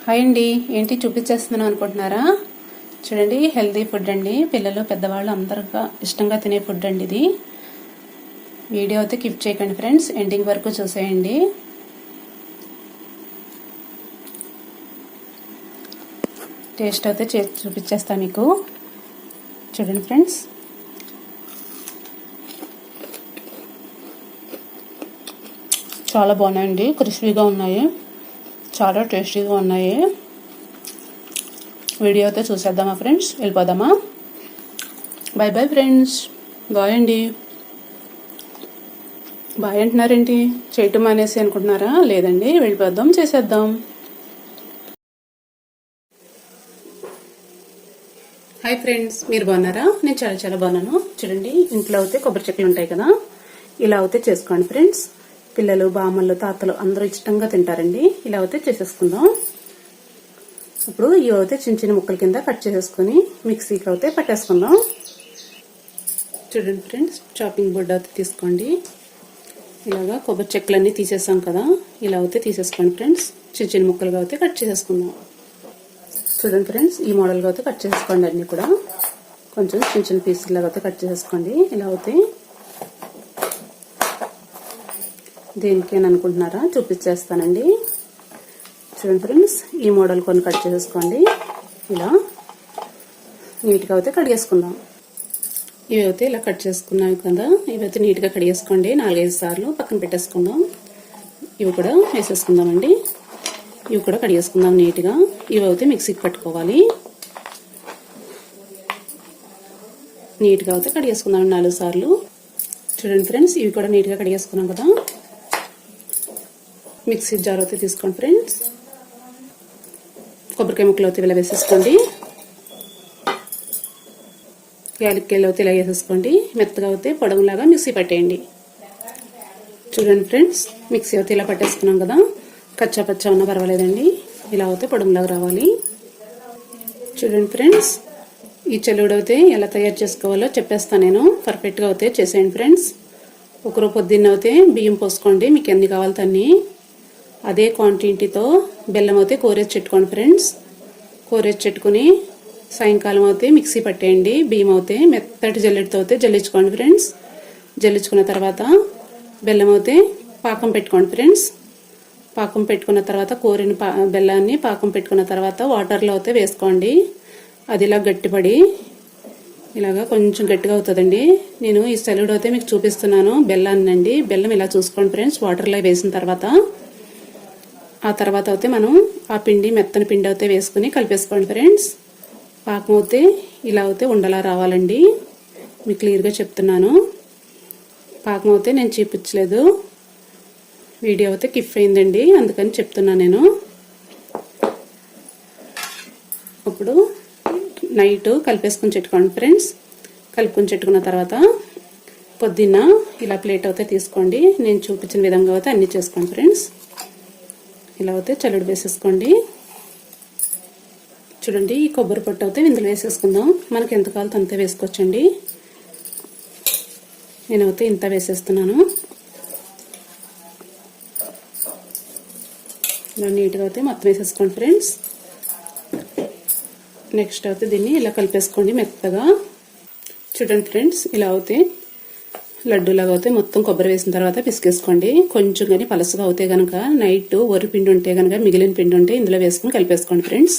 Hi అండి, ఏంటి చూపించేస్తున్నాను అనుకుంటున్నారా? చూడండి, హెల్తీ ఫుడ్ అండి. పిల్లలు పెద్దవాళ్ళు అందరిగా ఇష్టంగా తినే ఫుడ్ అండి ఇది. వీడియో అయితే స్కిప్ చేయకండి ఫ్రెండ్స్, ఎండింగ్ వరకు చూసేయండి. టేస్ట్ అయితే చూపించేస్తాను మీకు. చూడండి ఫ్రెండ్స్, చాలా బాగున్నాయండి. క్రిస్పీగా ఉన్నాయి, చాలా టేస్టీగా ఉన్నాయి. వీడియో అయితే చూసేద్దామా ఫ్రెండ్స్? వెళ్ళిపోదామా? బాయ్ బాయ్ ఫ్రెండ్స్, బాయ్ అండి. బాయ్ అంటున్నారేంటి? చేయటం అనేసి అనుకుంటున్నారా? లేదండి, వెళ్ళిపోద్దాం, చేసేద్దాం. హాయ్ ఫ్రెండ్స్, మీరు బాగున్నారా? నేను చాలా చాలా బాగున్నాను. చూడండి, ఇంట్లో అయితే కొబ్బరి చెక్కలు ఉంటాయి కదా, ఇలా అయితే చేసుకోండి ఫ్రెండ్స్. పిల్లలు, బామ్మలు, తాతలు అందరూ ఇష్టంగా తింటారండి. ఇలా అయితే చేసేసుకుందాం. ఇప్పుడు ఇవి అయితే చిన్న చిన్న ముక్కల కింద కట్ చేసేసుకుని మిక్సీకి అయితే పట్టేసుకుందాం. చూడండి ఫ్రెండ్స్, చాపింగ్ బోర్డ్ అయితే తీసుకోండి. ఇలాగా కొబ్బరి చెక్కలన్నీ తీసేసాం కదా, ఇలా అయితే తీసేసుకోండి ఫ్రెండ్స్. చిన్న చిన్న ముక్కలుగా అయితే కట్ చేసేసుకుందాం. చూడండి ఫ్రెండ్స్, ఈ మోడల్గా అయితే కట్ చేసుకోండి. అన్నీ కూడా కొంచెం చిన్న చిన్న పీసులాగా అయితే కట్ చేసేసుకోండి. ఇలా అయితే దేనికేని అనుకుంటున్నారా? చూపించేస్తానండి. చూడండి ఫ్రెండ్స్, ఈ మోడల్ కొన్ని కట్ చేసేసుకోండి. ఇలా నీట్గా అయితే కడిగేసుకుందాం. ఇవి అయితే ఇలా కట్ చేసుకున్నాం కదా, ఇవైతే నీట్గా కడిగేసుకోండి. 4-5 సార్లు పక్కన పెట్టేసుకుందాం. ఇవి కూడా వేసేసుకుందామండి. ఇవి కూడా కడిగేసుకుందాం నీట్గా. ఇవి అయితే మిక్సీకి పట్టుకోవాలి. నీట్గా అయితే కడిగేసుకుందాం 4 సార్లు. చూడండి ఫ్రెండ్స్, ఇవి కూడా నీట్గా కడిగేసుకున్నాం కదా. మిక్సీ జార్ అయితే తీసుకోండి ఫ్రెండ్స్. కొబ్బరికాయ ముక్కలు అయితే ఇలా వేసేసుకోండి. యాలక్కాయలు అయితే ఇలా వేసేసుకోండి. మెత్తగా అయితే పొడవులాగా మిక్సీ పట్టేయండి. చూడండి ఫ్రెండ్స్, మిక్సీ అయితే ఇలా పట్టేసుకున్నాం కదా. కచ్చా పచ్చా ఉన్నా పర్వాలేదండి, ఇలా అయితే పొడవులాగా రావాలి. చూడండి ఫ్రెండ్స్, ఈ చెల్లుడు అయితే ఎలా తయారు చేసుకోవాలో చెప్పేస్తాను నేను. పర్ఫెక్ట్గా అయితే చేసేయండి ఫ్రెండ్స్. ఒకరోజు పొద్దున్న అయితే బియ్యం పోసుకోండి, మీకు ఎన్ని కావాలో అన్ని. అదే క్వాంటిటీతో బెల్లం అయితే కోరేసి పెట్టుకోండి ఫ్రెండ్స్. కోరేసి పెట్టుకుని సాయంకాలం అయితే మిక్సీ పట్టేయండి. బియ్యం అయితే మెత్తటి జల్లెడతో అయితే జల్లించుకోండి ఫ్రెండ్స్. జల్లించుకున్న తర్వాత బెల్లం అయితే పాకం పెట్టుకోండి ఫ్రెండ్స్. పాకం పెట్టుకున్న తర్వాత కోరిన బెల్లాన్ని పాకం పెట్టుకున్న తర్వాత వాటర్లో అయితే వేసుకోండి. అది ఇలా గట్టిపడి ఇలాగా కొంచెం గట్టిగా అవుతుందండి. నేను ఈ సెలవుడు అయితే మీకు చూపిస్తున్నాను బెల్లాన్ని అండి. బెల్లం ఇలా చూసుకోండి ఫ్రెండ్స్. వాటర్లో వేసిన తర్వాత ఆ తర్వాత అయితే మనం ఆ పిండి, మెత్తని పిండి అయితే వేసుకుని కలిపేసుకోండి ఫ్రెండ్స్. పాకం అయితే ఇలా అయితే ఉండలా రావాలండి. మీకు క్లియర్గా చెప్తున్నాను. పాకం అయితే నేను చూపించలేదు, వీడియో అయితే కిఫ్ అయిందండి, అందుకని చెప్తున్నాను నేను. ఇప్పుడు నైట్ కలిపేసుకుని పెట్టుకోండి ఫ్రెండ్స్. కలుపుకొని పెట్టుకున్న తర్వాత పొద్దున్న ఇలా ప్లేట్ అయితే తీసుకోండి. నేను చూపించిన విధంగా అయితే అన్నీ చేసుకోండి ఫ్రెండ్స్. ఇలా అయితే చల్లుడు వేసేసుకోండి. చూడండి, ఈ కొబ్బరి పొట్టు అయితే ఇందులో వేసేసుకుందాం. మనకి ఎంత కావాలో అంతే వేసుకోవచ్చండి. నేనైతే ఇంత వేసేస్తున్నాను. ఇలా నీట్గా అయితే మొత్తం వేసేసుకోండి ఫ్రెండ్స్. నెక్స్ట్ అయితే దీన్ని ఇలా కలిపేసుకోండి మెత్తగా. చూడండి ఫ్రెండ్స్, ఇలా అయితే లడ్డూలాగా అయితే మొత్తం కొబ్బరి వేసిన తర్వాత పిసికేసుకోండి. కొంచెం కానీ పలసగా అవుతే కనుక నైట్ వరి పిండి ఉంటే కనుక, మిగిలిన పిండి ఉంటే ఇందులో వేసుకుని కలిపేసుకోండి ఫ్రెండ్స్.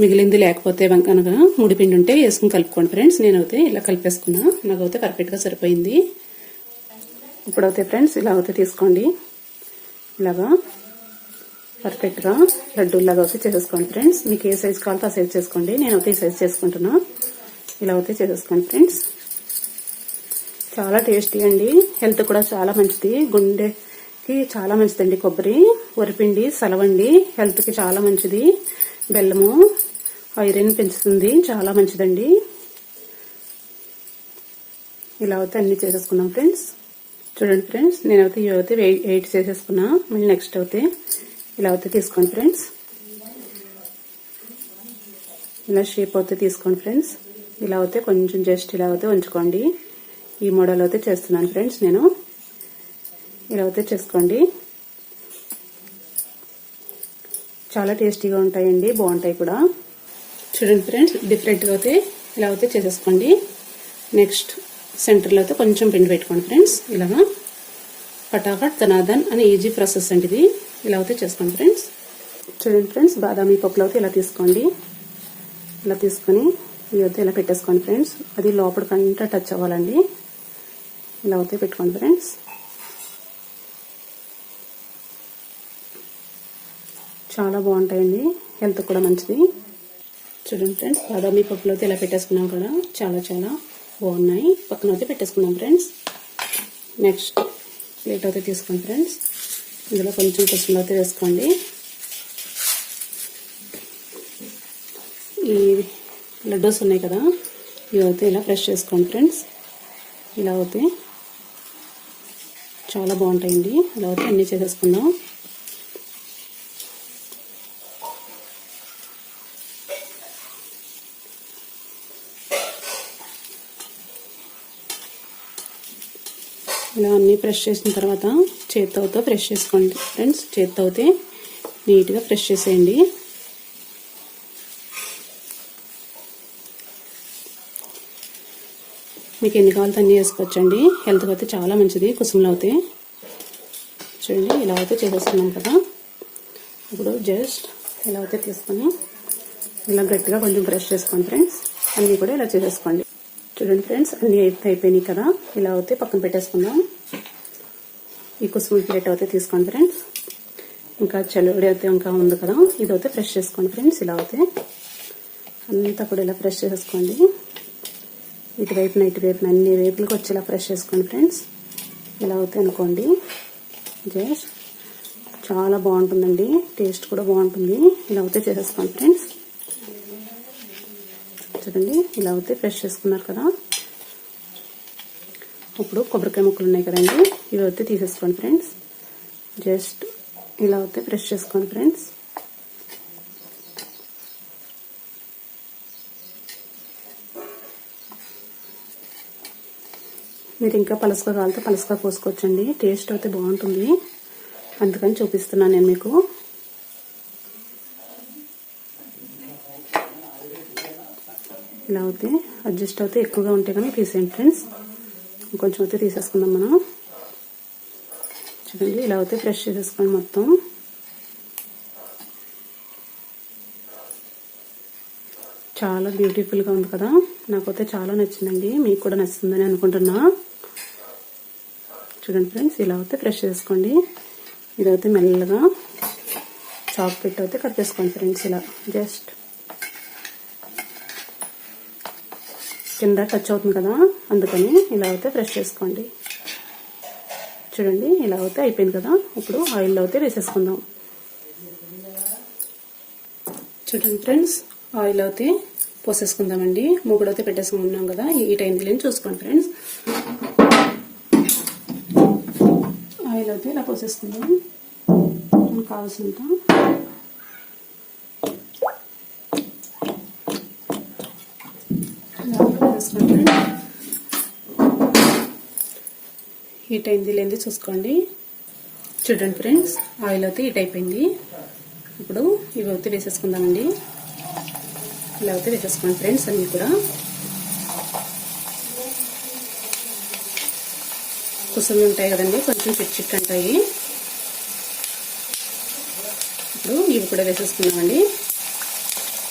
మిగిలింది లేకపోతే కనుక ముడి పిండి ఉంటే వేసుకుని కలుపుకోండి ఫ్రెండ్స్. నేనైతే ఇలా కలిపేసుకున్నా, నాకైతే పర్ఫెక్ట్గా సరిపోయింది. ఇప్పుడైతే ఫ్రెండ్స్ ఇలా అయితే తీసుకోండి. ఇలాగా పర్ఫెక్ట్గా లడ్డూలాగా అయితే చేసేసుకోండి ఫ్రెండ్స్. మీకు ఏ సైజ్ కావాలో ఆ సైజ్ చేసుకోండి. నేనైతే ఈ సైజ్ చేసుకుంటున్నా. ఇలా అయితే చేసేసుకోండి ఫ్రెండ్స్. చాలా టేస్టీ అండి, హెల్త్ కూడా చాలా మంచిది, గుండెకి చాలా మంచిదండి కొబ్బరి. వరిపిండి సలవండి, హెల్త్కి చాలా మంచిది. బెల్లము ఐరన్ పెంచుతుంది, చాలా మంచిదండి. ఇలా అయితే అన్ని చేసేసుకున్నాం ఫ్రెండ్స్. చూడండి ఫ్రెండ్స్, నేనైతే ఇవైతే 8 చేసేసుకున్నా. మళ్ళీ నెక్స్ట్ అయితే ఇలా అయితే తీసుకోండి ఫ్రెండ్స్. ఇలా షేప్ అయితే తీసుకోండి ఫ్రెండ్స్. ఇలా అయితే కొంచెం జస్ట్ ఇలా అయితే ఉంచుకోండి. ఈ మోడల్ అయితే చేస్తున్నాను ఫ్రెండ్స్ నేను. ఇలా అయితే చేసుకోండి. చాలా టేస్టీగా ఉంటాయండి, బాగుంటాయి కూడా. చూడండి ఫ్రెండ్స్, డిఫరెంట్గా అయితే ఇలా అయితే చేసేసుకోండి. నెక్స్ట్ సెంటర్లో అయితే కొంచెం పిండి పెట్టుకోండి ఫ్రెండ్స్. ఇలాగా ఫటాఫట్ ధనాధన్ అని ఈజీ ప్రాసెస్ అండి ఇది. ఇలా అయితే చేసుకోండి ఫ్రెండ్స్. చూడండి ఫ్రెండ్స్, బాదామి పప్పులు అయితే ఇలా తీసుకోండి. ఇలా తీసుకొని ఇవి అయితే ఇలా పెట్టేసుకోండి ఫ్రెండ్స్. అది లోపలికంతా టచ్ అవ్వాలండి. ఇలా అయితే పెట్టుకోండి ఫ్రెండ్స్. చాలా బాగుంటాయండి, హెల్త్ కూడా మంచిది. చూడండి ఫ్రెండ్స్, బాదామి పప్పులు అయితే ఇలా పెట్టేసుకున్నాం కదా, చాలా చాలా బాగున్నాయి. పక్కన అయితే పెట్టేసుకున్నాం ఫ్రెండ్స్. నెక్స్ట్ ప్లేట్ అయితే తీసుకోండి ఫ్రెండ్స్. ఇందులో కొంచెం కుసుమలు అయితే వేసుకోండి. ఈ లడ్డూస్ ఉన్నాయి కదా, ఇవి అయితే ఇలా ఫ్రెష్ చేసుకోండి ఫ్రెండ్స్. ఇలా అయితే చాలా బాగుంటాయండి. ఇలా అయితే అన్నీ చేసేసుకుందాం. ఇలా అన్నీ ఫ్రెష్ చేసిన తర్వాత చేత్తో ఫ్రెష్ చేసుకోండి ఫ్రెండ్స్. చేత్తో అయితే నీట్గా ఫ్రెష్ చేసేయండి. మీకు ఎన్ని కావాలో అన్నీ వేసుకోవచ్చండి. హెల్త్కి అయితే చాలా మంచిది కుసుమలు అయితే. చూడండి, ఇలా అయితే చేసేసుకున్నాం కదా. ఇప్పుడు జస్ట్ ఇలా అయితే తీసుకొని ఇలా గట్టిగా కొంచెం బ్రష్ చేసుకోండి ఫ్రెండ్స్. అన్నీ కూడా ఇలా చేసేసుకోండి. చూడండి ఫ్రెండ్స్, అన్నీ అయిపోయినాయి కదా. ఇలా అయితే పక్కన పెట్టేసుకుందాం. ఈ కుసుమ ప్లేట్ అయితే తీసుకోండి ఫ్రెండ్స్. ఇంకా చలివిడి అయితే ఇంకా ఉంది కదా, ఇది అయితే ఫ్రెష్ చేసుకోండి ఫ్రెండ్స్. ఇలా అయితే అంతా కూడా ఇలా ఫ్రెష్ చేసేసుకోండి. ఇటువైపున అన్ని వైపులకు వచ్చి ఇలా ఫ్రెష్ చేసుకోండి ఫ్రెండ్స్. ఇలా అయితే అనుకోండి. జస్ట్ చాలా బాగుంటుందండి, టేస్ట్ కూడా బాగుంటుంది. ఇలా అయితే చేసేసుకోండి ఫ్రెండ్స్. చూడండి, ఇలా అయితే ఫ్రెష్ చేసుకున్నారు కదా. ఇప్పుడు కొబ్బరికాయ ముక్కలు ఉన్నాయి కదండి, ఇవి అయితే తీసేసుకోండి ఫ్రెండ్స్. జస్ట్ ఇలా అయితే ఫ్రెష్ చేసుకోండి ఫ్రెండ్స్. మీరు ఇంకా పలసగా కావాలితే పలసగా పోసుకోవచ్చండి, టేస్ట్ అయితే బాగుంటుంది. అందుకని చూపిస్తున్నాను నేను మీకు. ఇలా అయితే అడ్జస్ట్ అయితే ఎక్కువగా ఉంటే కానీ తీసేయండి ఫ్రెండ్స్. ఇంకొంచెం అయితే తీసేసుకుందాం మనం. చూడండి, ఇలా అయితే ఫ్రెష్ చేసేసుకోండి మొత్తం. చాలా బ్యూటిఫుల్గా ఉంది కదా, నాకైతే చాలా నచ్చిందండి. మీకు కూడా నచ్చుతుందని అనుకుంటున్నా. చూడండి ఫ్రెండ్స్, ఇలా అయితే ఫ్రెష్ చేసుకోండి. ఇదైతే మెల్లగా చాక్ పెట్టి అయితే కట్ చేసుకోండి ఫ్రెండ్స్. ఇలా జస్ట్ కింద టచ్ అవుతుంది కదా, అందుకని ఇలా అయితే ఫ్రెష్ చేసుకోండి. చూడండి, ఇలా అయితే అయిపోయింది కదా. ఇప్పుడు ఆయిల్లో అయితే వేసేసుకుందాం. చూడండి ఫ్రెండ్స్, ఆయిల్ అయితే పోసేసుకుందామండి. మూగుడు అయితే పెట్టేసుకున్నాం కదా, ఈ టైంలో చూసుకోండి ఫ్రెండ్స్. ఆయిల్ అయితే ఇలా పోసేసుకుందాం. మనకు కావాల్సినంత హీట్ అయింది లేనిది చూసుకోండి. చూడండి ఫ్రెండ్స్, ఆయిల్ అయితే హీట్ అయిపోయింది. ఇప్పుడు ఇవి అయితే వేసేసుకుందామండి. ఇలా అయితే వేసేసుకోండి ఫ్రెండ్స్ అన్నీ కూడా. కుసుమి ఉంటాయి కదండి, కొంచెం చిట్ అంటాయి. ఇప్పుడు ఇవి కూడా వేసేసుకుందామండి.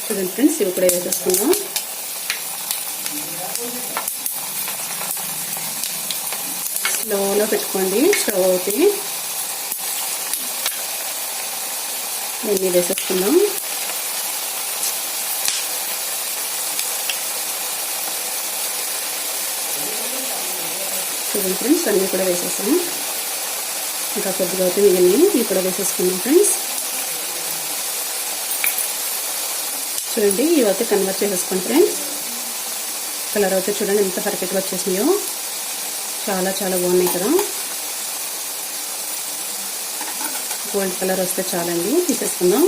చూడండి ఫ్రెండ్స్, ఇవి కూడా వేసేసుకుందాం. స్లోలో పెట్టుకోండి స్టవ్ అయితే. ఇవన్నీ వేసేసుకుందాం. చూడండి ఫ్రెండ్స్, అన్నీ కూడా వేసేసాము. ఇంకా కొద్దిగా అయితే ఇవి కూడా వేసేసుకుందాం ఫ్రెండ్స్. చూడండి, ఇవి అయితే కన్వర్ట్ చేసేసుకోండి ఫ్రెండ్స్. కలర్ అయితే చూడండి ఎంత పర్ఫెక్ట్గా వచ్చేసినాయో. చాలా చాలా బాగున్నాయి కదా. గోల్డ్ కలర్ వస్తే చాలండి, తీసేసుకుందాం.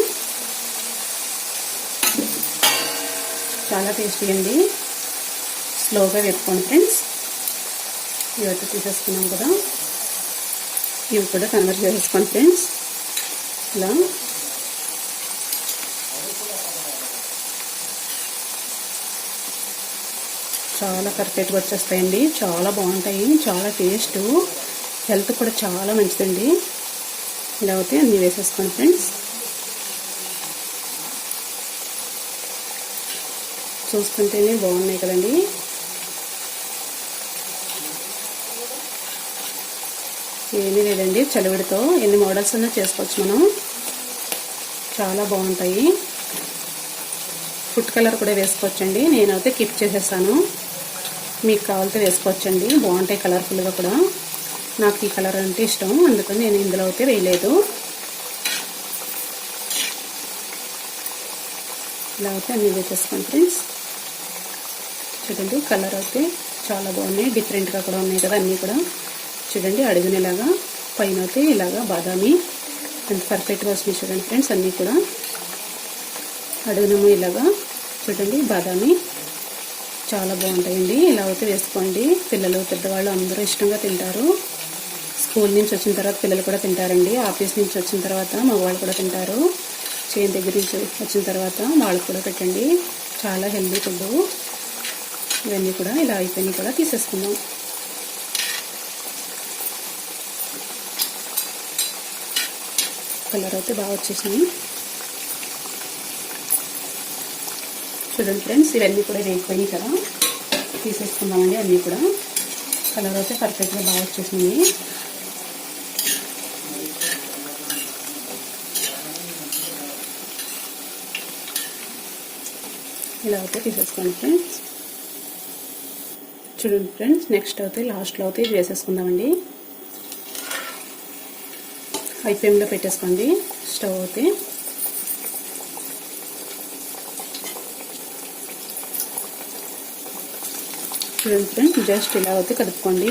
చాలా టేస్టీ అండి. స్లోగా వేపుకోండి ఫ్రెండ్స్. ఇవైతే తీసేసుకున్నాం కదా, ఇవి కూడా కన్వర్ట్ చేసేసుకోండి ఫ్రెండ్స్. ఇలా చాలా పర్ఫెక్ట్గా వచ్చేస్తాయండి. చాలా బాగుంటాయి, చాలా టేస్ట్, హెల్త్ కూడా చాలా మంచిదండి. ఇలా అయితే అన్నీ వేసేసుకోండి ఫ్రెండ్స్. చూస్తుంటేనే బాగున్నాయి కదండి. ఏమీ లేదండి, చలివిడితో ఎన్ని మోడల్స్ అన్నా చేసుకోవచ్చు మనం. చాలా బాగుంటాయి. ఫుడ్ కలర్ కూడా వేసుకోవచ్చండి. నేనైతే కిప్ చేసేసాను. మీకు కావాలితే వేసుకోవచ్చండి, బాగుంటాయి కలర్ఫుల్గా కూడా. నాకు ఈ కలర్ అంటే ఇష్టం, అందుకని నేను ఇందులో అయితే వేయలేదు. ఇలా అయితే అన్నీ వేసేసుకోండి ఫ్రెండ్స్. చూడండి కలర్ అయితే చాలా బాగున్నాయి, డిఫరెంట్గా కూడా ఉన్నాయి కదా అన్నీ కూడా. చూడండి అడుగునేలాగా, పైన అయితే ఇలాగా బాదామి ఎంత పర్ఫెక్ట్గా వస్తుంది చూడండి ఫ్రెండ్స్. అన్నీ కూడా అడుగునేమో ఇలాగా చూడండి బాదామి, చాలా బాగుంటాయండి. ఇలా అయితే వేసుకోండి. పిల్లలు పెద్దవాళ్ళు అందరూ ఇష్టంగా తింటారు. స్కూల్ నుంచి వచ్చిన తర్వాత పిల్లలు కూడా తింటారండి. ఆఫీస్ నుంచి వచ్చిన తర్వాత మగవాళ్ళు కూడా తింటారు. చేను దగ్గర నుంచి వచ్చిన తర్వాత వాళ్ళకు కూడా పెట్టండి. చాలా హెల్దీ ఫుడ్. ఇవన్నీ కూడా ఇలా అయిపోయినాయి కూడా తీసేసుకుందాం. కలర్ అయితే బాగా వచ్చేసినాయి చూడండి ఫ్రెండ్స్. ఇవన్నీ కూడా వేగిపోయినాయి కదా, తీసేసుకుందామండి. అన్నీ కూడా కలర్ అయితే పర్ఫెక్ట్గా బాగా వచ్చేసినాయి. ఇలా అయితే తీసేసుకోండి ఫ్రెండ్స్. చూడండి ఫ్రెండ్స్, నెక్స్ట్ అయితే లాస్ట్లో అయితే ఇది వేసేసుకుందామండి. హై ఫ్లేమ్లో పెట్టేసుకోండి స్టవ్ అయితే. చూడండి ఫ్రెండ్స్, జస్ట్ ఇలా అయితే కలుపుకోండి.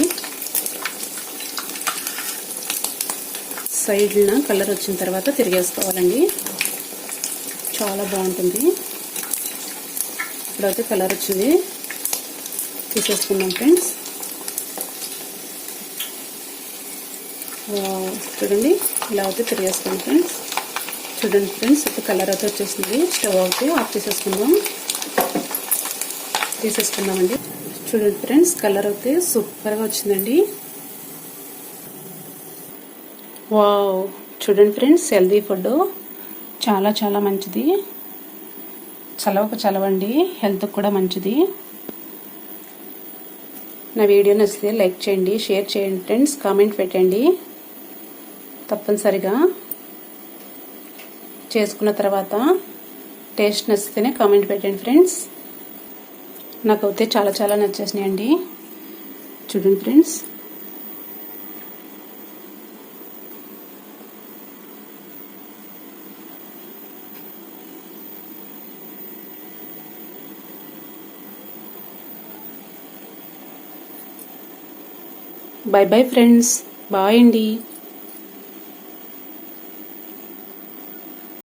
సైడ్న కలర్ వచ్చిన తర్వాత తిరిగేసుకోవాలండి, చాలా బాగుంటుంది. ఇప్పుడైతే కలర్ వచ్చింది, తీసేసుకుందాం ఫ్రెండ్స్. చూడండి ఇలా అయితే తిరిగేసుకోండి ఫ్రెండ్స్. చూడండి ఫ్రెండ్స్, ఇప్పుడు కలర్ అయితే వచ్చేసింది. స్టవ్ అయితే ఆఫ్ తీసేసుకుందామండి. చూడండి ఫ్రెండ్స్, కలర్ అయితే సూపర్గా వచ్చిందండి. వావ్, చూడండి ఫ్రెండ్స్, హెల్దీ ఫుడ్, చాలా చాలా మంచిది. చలవండి, హెల్త్కి కూడా మంచిది. నా వీడియో నచ్చితే లైక్ చేయండి, షేర్ చేయండి ఫ్రెండ్స్, కామెంట్ పెట్టండి. తప్పనిసరిగా చేసుకున్న తర్వాత టేస్ట్ నచ్చితేనే కామెంట్ పెట్టండి ఫ్రెండ్స్. నాకైతే చాలా చాలా నచ్చేసినాయండి. చూడండి friends, bye bye friends, bye అండి.